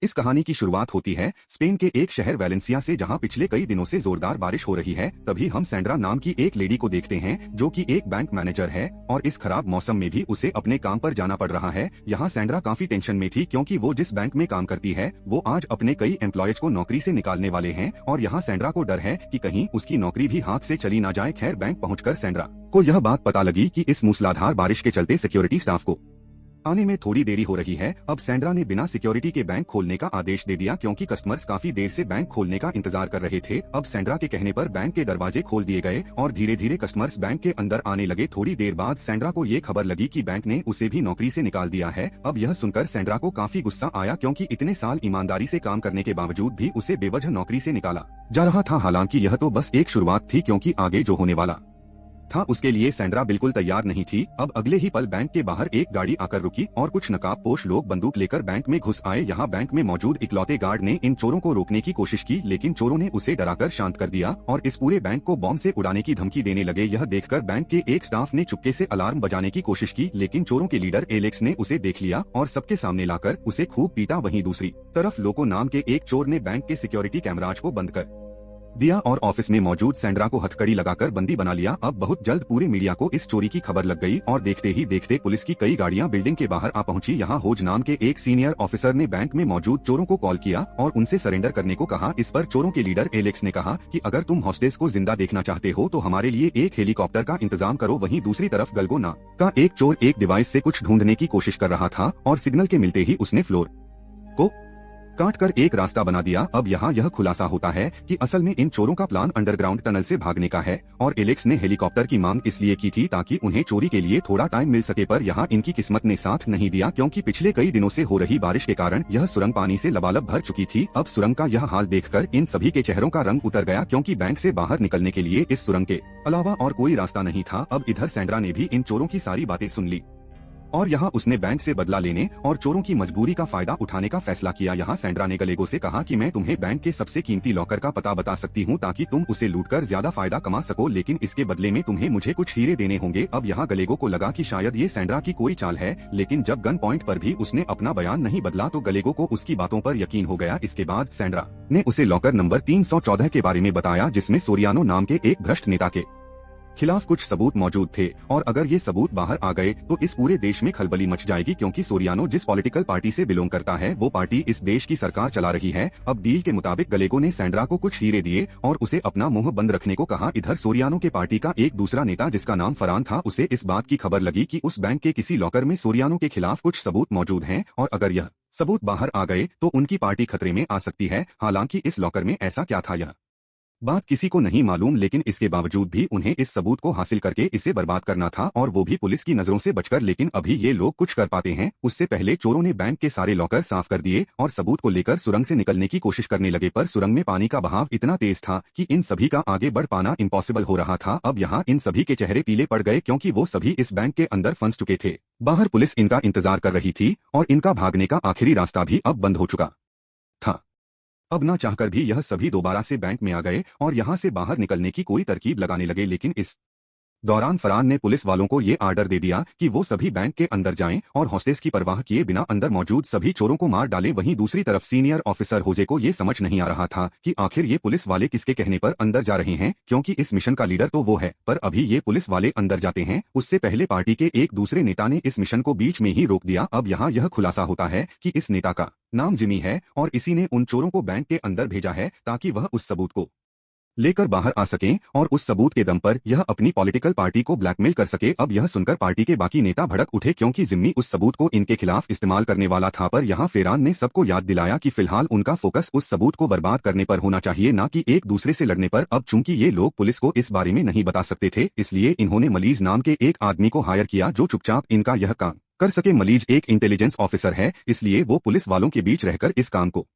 इस कहानी की शुरुआत होती है स्पेन के एक शहर वेलेंसिया से, जहां पिछले कई दिनों से जोरदार बारिश हो रही है। तभी हम सैंड्रा नाम की एक लेडी को देखते हैं जो कि एक बैंक मैनेजर है और इस खराब मौसम में भी उसे अपने काम पर जाना पड़ रहा है। यहाँ सैंड्रा काफी टेंशन में थी क्योंकि वो जिस बैंक में काम करती है वो आज अपने कई एम्प्लॉयज को नौकरी से निकालने वाले हैं और यहाँ सैंड्रा को डर है कि कहीं उसकी नौकरी भी हाथ से चली ना जाए। खैर, बैंक पहुंचकर सैंड्रा को यह बात पता लगी कि इस मूसलाधार बारिश के चलते सिक्योरिटी स्टाफ को आने में थोड़ी देरी हो रही है। अब सैंड्रा ने बिना सिक्योरिटी के बैंक खोलने का आदेश दे दिया क्योंकि कस्टमर्स काफी देर से बैंक खोलने का इंतजार कर रहे थे। अब सैंड्रा के कहने पर बैंक के दरवाजे खोल दिए गए और धीरे धीरे कस्टमर्स बैंक के अंदर आने लगे। थोड़ी देर बाद सैंड्रा को ये खबर लगी कि बैंक ने उसे भी नौकरी से निकाल दिया है। अब यह सुनकर सैंड्रा को काफी गुस्सा आया क्योंकि इतने साल ईमानदारी से काम करने के बावजूद भी उसे बेवजह नौकरी से निकाला जा रहा था। हालांकि यह तो बस एक शुरुआत थी क्योंकि आगे जो होने वाला था उसके लिए सैंड्रा बिल्कुल तैयार नहीं थी। अब अगले ही पल बैंक के बाहर एक गाड़ी आकर रुकी और कुछ नकाबपोश लोग बंदूक लेकर बैंक में घुस आए। यहाँ बैंक में मौजूद इकलौते गार्ड ने इन चोरों को रोकने की कोशिश की लेकिन चोरों ने उसे डराकर शांत कर दिया और इस पूरे बैंक को बॉम्ब से उड़ाने की धमकी देने लगे। यह देखकर बैंक के एक स्टाफ ने चुपके से अलार्म बजाने की कोशिश की लेकिन चोरों के लीडर एलेक्स ने उसे देख लिया और सबके सामने लाकर उसे खूब पीटा। वहीं दूसरी तरफ लोको नाम के एक चोर ने बैंक के सिक्योरिटी कैमराज को बंद कर दिया और ऑफिस में मौजूद सैंड्रा को हथकड़ी लगाकर बंदी बना लिया। अब बहुत जल्द पूरे मीडिया को इस चोरी की खबर लग गई और देखते ही देखते पुलिस की कई गाड़ियां बिल्डिंग के बाहर आ पहुंची। यहाँ होज नाम के एक सीनियर ऑफिसर ने बैंक में मौजूद चोरों को कॉल किया और उनसे सरेंडर करने को कहा। इस पर चोरों के लीडर एलेक्स ने कहा कि अगर तुम हॉस्टेस को जिंदा देखना चाहते हो तो हमारे लिए एक हेलीकॉप्टर का इंतजाम करो। वहीं दूसरी तरफ गलगो नाम का एक चोर एक डिवाइस से कुछ ढूंढने की कोशिश कर रहा था और सिग्नल के मिलते ही उसने फ्लोर को काट कर एक रास्ता बना दिया। अब यहाँ यह खुलासा होता है कि असल में इन चोरों का प्लान अंडरग्राउंड टनल से भागने का है और एलेक्स ने हेलीकॉप्टर की मांग इसलिए की थी ताकि उन्हें चोरी के लिए थोड़ा टाइम मिल सके। पर यहाँ इनकी किस्मत ने साथ नहीं दिया क्योंकि पिछले कई दिनों से हो रही बारिश के कारण यह सुरंग पानी से लबालब भर चुकी थी। अब सुरंग का यह हाल देखकर इन सभी के चेहरों का रंग उतर गया क्योंकि बैंक से बाहर निकलने के लिए इस सुरंग के अलावा और कोई रास्ता नहीं था। अब इधर सैंड्रा ने भी इन चोरों की सारी बातें सुन ली और यहाँ उसने बैंक से बदला लेने और चोरों की मजबूरी का फायदा उठाने का फैसला किया। यहाँ सैंड्रा ने गलेगो से कहा कि मैं तुम्हें बैंक के सबसे कीमती लॉकर का पता बता सकती हूँ ताकि तुम उसे लूटकर ज्यादा फायदा कमा सको, लेकिन इसके बदले में तुम्हें मुझे कुछ हीरे देने होंगे। अब यहाँ गलेगो को लगा कि शायद ये सैंड्रा की कोई चाल है, लेकिन जब गन पॉइंट पर भी उसने अपना बयान नहीं बदला तो गलेगो को उसकी बातों पर यकीन हो गया। इसके बाद सैंड्रा ने उसे लॉकर नंबर 314 के बारे में बताया जिसमें सोरियानो नाम के एक भ्रष्ट नेता के खिलाफ कुछ सबूत मौजूद थे और अगर ये सबूत बाहर आ गए तो इस पूरे देश में खलबली मच जाएगी क्योंकि सोरियानो जिस पॉलिटिकल पार्टी से बिलोंग करता है वो पार्टी इस देश की सरकार चला रही है। अब डील के मुताबिक गलेगो ने सैंड्रा को कुछ हीरे दिए और उसे अपना मुंह बंद रखने को कहा। इधर सोरियानो के पार्टी का एक दूसरा नेता जिसका नाम फरान था उसे इस बात की खबर लगी कि उस बैंक के किसी लॉकर में सोरियानो के खिलाफ कुछ सबूत मौजूद हैं और अगर यह सबूत बाहर आ गए तो उनकी पार्टी खतरे में आ सकती है। हालांकि इस लॉकर में ऐसा क्या था यह बात किसी को नहीं मालूम, लेकिन इसके बावजूद भी उन्हें इस सबूत को हासिल करके इसे बर्बाद करना था और वो भी पुलिस की नजरों से बचकर। लेकिन अभी ये लोग कुछ कर पाते हैं उससे पहले चोरों ने बैंक के सारे लॉकर साफ कर दिए और सबूत को लेकर सुरंग से निकलने की कोशिश करने लगे। पर सुरंग में पानी का बहाव इतना तेज था कि इन सभी का आगे बढ़ पाना इम्पॉसिबल हो रहा था। अब यहाँ इन सभी के चेहरे पीले पड़ गए क्योंकि वो सभी इस बैंक के अंदर फंस चुके थे। बाहर पुलिस इनका इंतजार कर रही थी और इनका भागने का आखिरी रास्ता भी अब बंद हो चुका था। अब ना चाहकर भी यह सभी दोबारा से बैंक में आ गए और यहाँ से बाहर निकलने की कोई तरकीब लगाने लगे, लेकिन इस दौरान फरहान ने पुलिस वालों को ये आर्डर दे दिया कि वो सभी बैंक के अंदर जाएं और हॉस्टेस की परवाह किए बिना अंदर मौजूद सभी चोरों को मार डालें। वहीं दूसरी तरफ सीनियर ऑफिसर होजे को ये समझ नहीं आ रहा था कि आखिर ये पुलिस वाले किसके कहने पर अंदर जा रहे हैं क्योंकि इस मिशन का लीडर तो वो है। पर अभी ये पुलिस वाले अंदर जाते हैं उससे पहले पार्टी के एक दूसरे नेता ने इस मिशन को बीच में ही रोक दिया। अब यहाँ यह खुलासा होता है कि इस नेता का नाम जिमी है और इसी ने उन चोरों को बैंक के अंदर भेजा है ताकि वह उस सबूत को लेकर बाहर आ सकें और उस सबूत के दम पर यह अपनी पॉलिटिकल पार्टी को ब्लैकमेल कर सके। अब यह सुनकर पार्टी के बाकी नेता भड़क उठे क्योंकि जिम्मी उस सबूत को इनके खिलाफ इस्तेमाल करने वाला था। पर यहाँ फेरान ने सबको याद दिलाया कि फिलहाल उनका फोकस उस सबूत को बर्बाद करने पर होना चाहिए, ना कि एक दूसरे से लड़ने पर। अब चूंकि ये लोग पुलिस को इस बारे में नहीं बता सकते थे इसलिए इन्होंने मलीज नाम के एक आदमी को हायर किया जो चुपचाप इनका यह काम कर सके। मलीज एक इंटेलिजेंस ऑफिसर है इसलिए वो पुलिस वालों के बीच रहकर इस काम को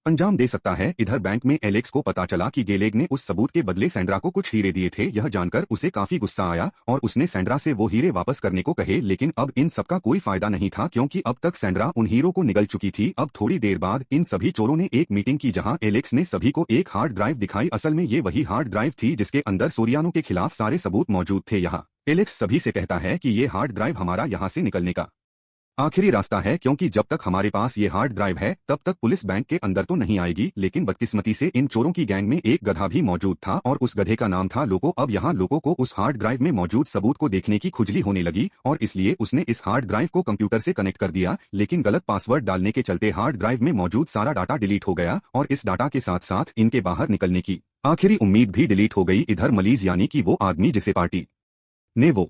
अंजाम दे सकता है। इधर बैंक में एलेक्स को पता चला कि गेलेग ने उस सबूत के बदले सैंड्रा को कुछ हीरे दिए थे। यह जानकर उसे काफी गुस्सा आया और उसने सैंड्रा से वो हीरे वापस करने को कहे, लेकिन अब इन सबका कोई फायदा नहीं था क्योंकि अब तक सैंड्रा उन हीरो को निगल चुकी थी। अब थोड़ी देर बाद इन सभी चोरों ने एक मीटिंग की जहां एलेक्स ने सभी को एक हार्ड ड्राइव दिखाई। असल में ये वही हार्ड ड्राइव थी जिसके अंदर सोरियानो के खिलाफ सारे सबूत मौजूद थे। यहाँ एलेक्स सभी से कहता है कि ये हार्ड ड्राइव हमारा यहाँ से निकलने का आखिरी रास्ता है, क्योंकि जब तक हमारे पास ये हार्ड ड्राइव है तब तक पुलिस बैंक के अंदर तो नहीं आएगी। लेकिन बदकिस्मती से इन चोरों की गैंग में एक गधा भी मौजूद था और उस गधे का नाम था लोको। अब यहाँ लोको को उस हार्ड ड्राइव में मौजूद सबूत को देखने की खुजली होने लगी और इसलिए उसने इस हार्ड ड्राइव को कंप्यूटर से कनेक्ट कर दिया, लेकिन गलत पासवर्ड डालने के चलते हार्ड ड्राइव में मौजूद सारा डाटा डिलीट हो गया और इस डाटा के साथ साथ इनके बाहर निकलने की आखिरी उम्मीद भी डिलीट हो गई। इधर मलीज यानी कि वो आदमी जिसे पार्टी ने वो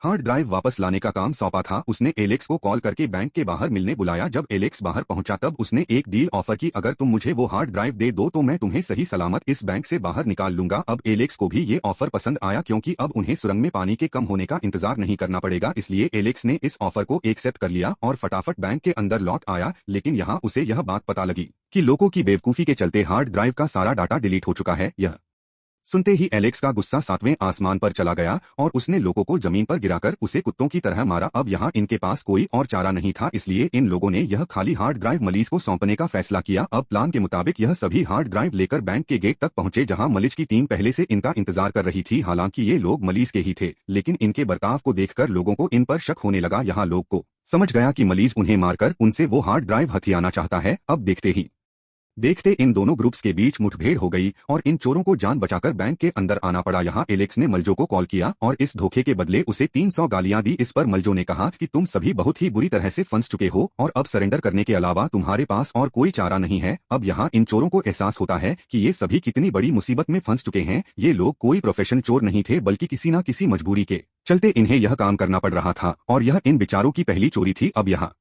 हार्ड ड्राइव वापस लाने का काम सौंपा था, उसने एलेक्स को कॉल करके बैंक के बाहर मिलने बुलाया। जब एलेक्स बाहर पहुंचा तब उसने एक डील ऑफर की, अगर तुम मुझे वो हार्ड ड्राइव दे दो तो मैं तुम्हें सही सलामत इस बैंक से बाहर निकाल लूंगा। अब एलेक्स को भी ये ऑफर पसंद आया, क्योंकि अब उन्हें सुरंग में पानी के कम होने का इंतजार नहीं करना पड़ेगा। इसलिए एलेक्स ने इस ऑफर को एक्सेप्ट कर लिया और फटाफट बैंक के अंदर लौट आया। लेकिन यहाँ उसे यह बात पता लगी कि लोगों की बेवकूफी के चलते हार्ड ड्राइव का सारा डाटा डिलीट हो चुका है। यह सुनते ही एलेक्स का गुस्सा 7वें आसमान पर चला गया और उसने लोगों को जमीन पर गिराकर उसे कुत्तों की तरह मारा। अब यहाँ इनके पास कोई और चारा नहीं था, इसलिए इन लोगों ने यह खाली हार्ड ड्राइव मलीज को सौंपने का फैसला किया। अब प्लान के मुताबिक यह सभी हार्ड ड्राइव लेकर बैंक के गेट तक पहुंचे, जहां मलीज की टीम पहले से इनका इंतजार कर रही थी। हालांकि ये लोग मलीज के ही थे, लेकिन इनके बर्ताव को देखकर लोगों को इन पर शक होने लगा। यहाँ लोग को समझ गया कि मलीज उन्हें मारकर उनसे वो हार्ड ड्राइव हथियाना चाहता है। अब देखते इन दोनों ग्रुप्स के बीच मुठभेड़ हो गई और इन चोरों को जान बचाकर बैंक के अंदर आना पड़ा। यहाँ एलेक्स ने मलजो को कॉल किया और इस धोखे के बदले उसे 300 गालियां दी। इस पर मलजो ने कहा कि तुम सभी बहुत ही बुरी तरह से फंस चुके हो और अब सरेंडर करने के अलावा तुम्हारे पास और कोई चारा नहीं है। अब यहाँ इन चोरों को एहसास होता है कि ये सभी कितनी बड़ी मुसीबत में फंस चुके हैं। ये लोग कोई प्रोफेशनल चोर नहीं थे, बल्कि किसी न किसी मजबूरी के चलते इन्हें यह काम करना पड़ रहा था और यह इन बेचारों की पहली चोरी थी। अब यहाँ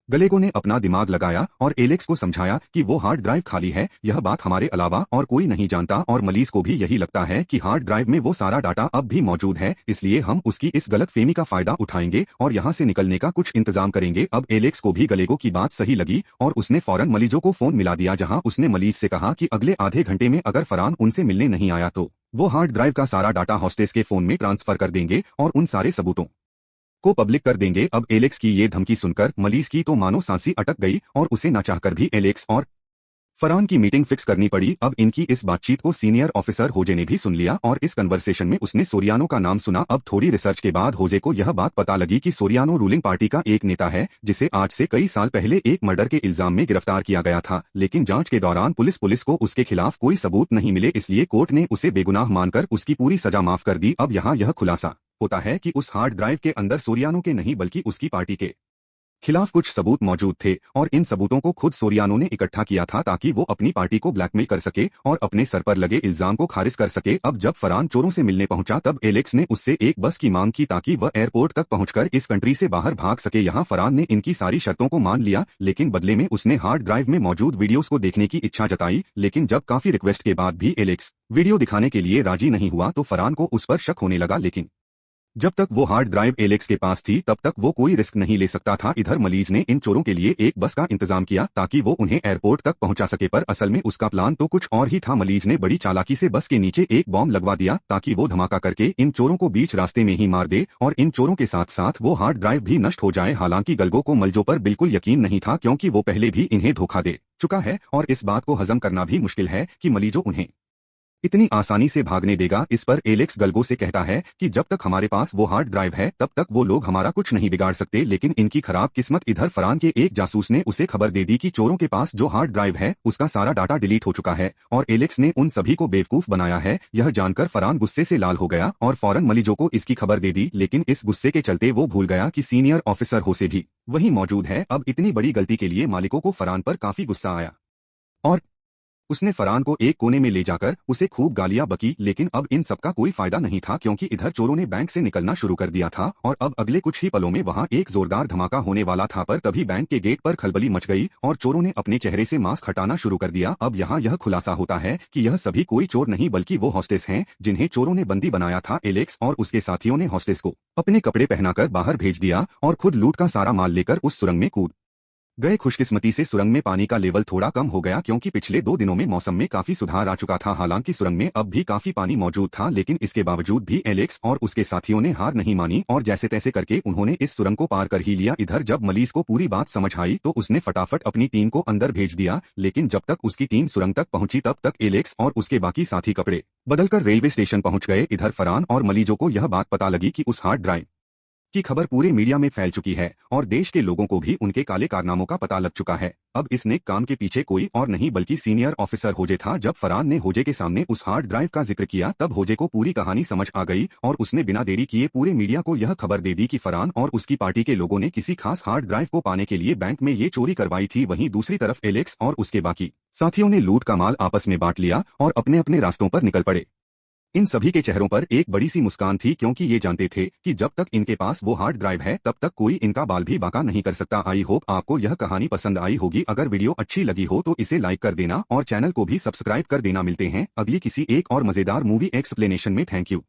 गलेगो ने अपना दिमाग लगाया और एलेक्स को समझाया कि वो हार्ड ड्राइव खाली है, यह बात हमारे अलावा और कोई नहीं जानता और मलीज को भी यही लगता है कि हार्ड ड्राइव में वो सारा डाटा अब भी मौजूद है, इसलिए हम उसकी इस गलतफहमी का फायदा उठाएंगे और यहाँ से निकलने का कुछ इंतजाम करेंगे। अब एलेक्स को भी गलेगो की बात सही लगी और उसने फौरन मलीजो को फोन मिला दिया, जहाँ उसने मलीज से कहा कि अगले आधे घंटे में अगर फरहान उनसे मिलने नहीं आया तो वो हार्ड ड्राइव का सारा डाटा हॉस्टेस के फोन में ट्रांसफर कर देंगे और उन सारे सबूतों को पब्लिक कर देंगे। अब एलेक्स की ये धमकी सुनकर मलीज की तो मानो सांसी अटक गई और उसे न चाहकर भी एलेक्स और फरहान की मीटिंग फिक्स करनी पड़ी। अब इनकी इस बातचीत को सीनियर ऑफिसर होजे ने भी सुन लिया और इस कन्वर्सेशन में उसने सोरियानो का नाम सुना। अब थोड़ी रिसर्च के बाद होजे को यह बात पता लगी कि सोरियानो रूलिंग पार्टी का एक नेता है, जिसे आज से कई साल पहले एक मर्डर के इल्जाम में गिरफ्तार किया गया था, लेकिन जांच के दौरान पुलिस को उसके खिलाफ कोई सबूत नहीं मिले, इसलिए कोर्ट ने उसे बेगुनाह मानकर उसकी पूरी सजा माफ कर दी। अब यहाँ यह खुलासा होता है कि उस हार्ड ड्राइव के अंदर सोरियानो के नहीं बल्कि उसकी पार्टी के खिलाफ कुछ सबूत मौजूद थे और इन सबूतों को खुद सोरियानो ने इकट्ठा किया था ताकि वो अपनी पार्टी को ब्लैकमेल कर सके और अपने सर पर लगे इल्जाम को खारिज कर सके। अब जब फरहान चोरों से मिलने पहुंचा तब एलेक्स ने उससे एक बस की मांग की ताकि वह एयरपोर्ट तक पहुंचकर इस कंट्री से बाहर भाग सके। यहाँ फरहान ने इनकी सारी शर्तों को मान लिया, लेकिन बदले में उसने हार्ड ड्राइव में मौजूद वीडियोस को देखने की इच्छा जताई। लेकिन जब काफी रिक्वेस्ट के बाद भी एलेक्स वीडियो दिखाने के लिए राजी नहीं हुआ तो फरहान को उस पर शक होने लगा, लेकिन जब तक वो हार्ड ड्राइव एलेक्स के पास थी तब तक वो कोई रिस्क नहीं ले सकता था। इधर मलीज ने इन चोरों के लिए एक बस का इंतजाम किया ताकि वो उन्हें एयरपोर्ट तक पहुंचा सके, पर असल में उसका प्लान तो कुछ और ही था। मलीज ने बड़ी चालाकी से बस के नीचे एक बॉम्ब लगवा दिया ताकि वो धमाका करके इन चोरों को बीच रास्ते में ही मार दे और इन चोरों के साथ साथ वो हार्ड ड्राइव भी नष्ट हो जाए। हालांकि गलगो को मलजो पर बिल्कुल यकीन नहीं था, क्योंकि वो पहले भी इन्हें धोखा दे चुका है और इस बात को हजम करना भी मुश्किल है कि मलीजो उन्हें इतनी आसानी से भागने देगा। इस पर एलेक्स गलगो से कहता है कि जब तक हमारे पास वो हार्ड ड्राइव है तब तक वो लोग हमारा कुछ नहीं बिगाड़ सकते। लेकिन इनकी खराब किस्मत, इधर फरहान के एक जासूस ने उसे खबर दे दी कि चोरों के पास जो हार्ड ड्राइव है उसका सारा डाटा डिलीट हो चुका है और एलेक्स ने उन सभी को बेवकूफ बनाया है। यह जानकर फरहान गुस्से से लाल हो गया और फौरन मलीजो को इसकी खबर दे दी, लेकिन इस गुस्से के चलते वो भूल गया कि सीनियर ऑफिसर होसे भी वहीं मौजूद है। अब इतनी बड़ी गलती के लिए मालिकों को फरहान पर काफी गुस्सा आया और उसने फरहान को एक कोने में ले जाकर उसे खूब गालियां बकी। लेकिन अब इन सबका कोई फायदा नहीं था, क्योंकि इधर चोरों ने बैंक से निकलना शुरू कर दिया था और अब अगले कुछ ही पलों में वहां एक जोरदार धमाका होने वाला था। पर तभी बैंक के गेट पर खलबली मच गई और चोरों ने अपने चेहरे से मास्क हटाना शुरू कर दिया। अब यहाँ यह खुलासा होता है कि यह सभी कोई चोर नहीं बल्कि वो हॉस्टेस हैं जिन्हें चोरों ने बंदी बनाया था। एलेक्स और उसके साथियों ने हॉस्टेस को अपने कपड़े पहनाकर बाहर भेज दिया और खुद लूट का सारा माल लेकर उस सुरंग में कूद गए। खुशकिस्मती से सुरंग में पानी का लेवल थोड़ा कम हो गया, क्योंकि पिछले 2 दिनों में मौसम में काफी सुधार आ चुका था। हालांकि सुरंग में अब भी काफी पानी मौजूद था, लेकिन इसके बावजूद भी एलेक्स और उसके साथियों ने हार नहीं मानी और जैसे तैसे करके उन्होंने इस सुरंग को पार कर ही लिया। इधर जब मलीज को पूरी बात समझ आई तो उसने फटाफट अपनी टीम को अंदर भेज दिया, लेकिन जब तक उसकी टीम सुरंग तक पहुंची तब तक एलेक्स और उसके बाकी साथी कपड़े बदलकर रेलवे स्टेशन पहुंच गए। इधर फरहान और मलीजो को यह बात पता लगी कि उस हार्ड ड्राइव की खबर पूरे मीडिया में फैल चुकी है और देश के लोगों को भी उनके काले कारनामों का पता लग चुका है। अब इस नेक काम के पीछे कोई और नहीं बल्कि सीनियर ऑफिसर होजे था। जब फरहान ने होजे के सामने उस हार्ड ड्राइव का जिक्र किया तब होजे को पूरी कहानी समझ आ गई और उसने बिना देरी किए पूरे मीडिया को यह खबर दे दी कि फरहान और उसकी पार्टी के लोगों ने किसी खास हार्ड ड्राइव को पाने के लिए बैंक में ये चोरी करवाई थी। वहीं दूसरी तरफ एलेक्स और उसके बाकी साथियों ने लूट का माल आपस में बांट लिया और अपने अपने रास्तों पर निकल पड़े। इन सभी के चेहरों पर एक बड़ी सी मुस्कान थी क्योंकि ये जानते थे कि जब तक इनके पास वो हार्ड ड्राइव है तब तक कोई इनका बाल भी बांका नहीं कर सकता। आई होप आपको यह कहानी पसंद आई होगी। अगर वीडियो अच्छी लगी हो तो इसे लाइक कर देना और चैनल को भी सब्सक्राइब कर देना। मिलते हैं अगली किसी एक और मजेदार मूवी एक्सप्लेनेशन में। Thank you.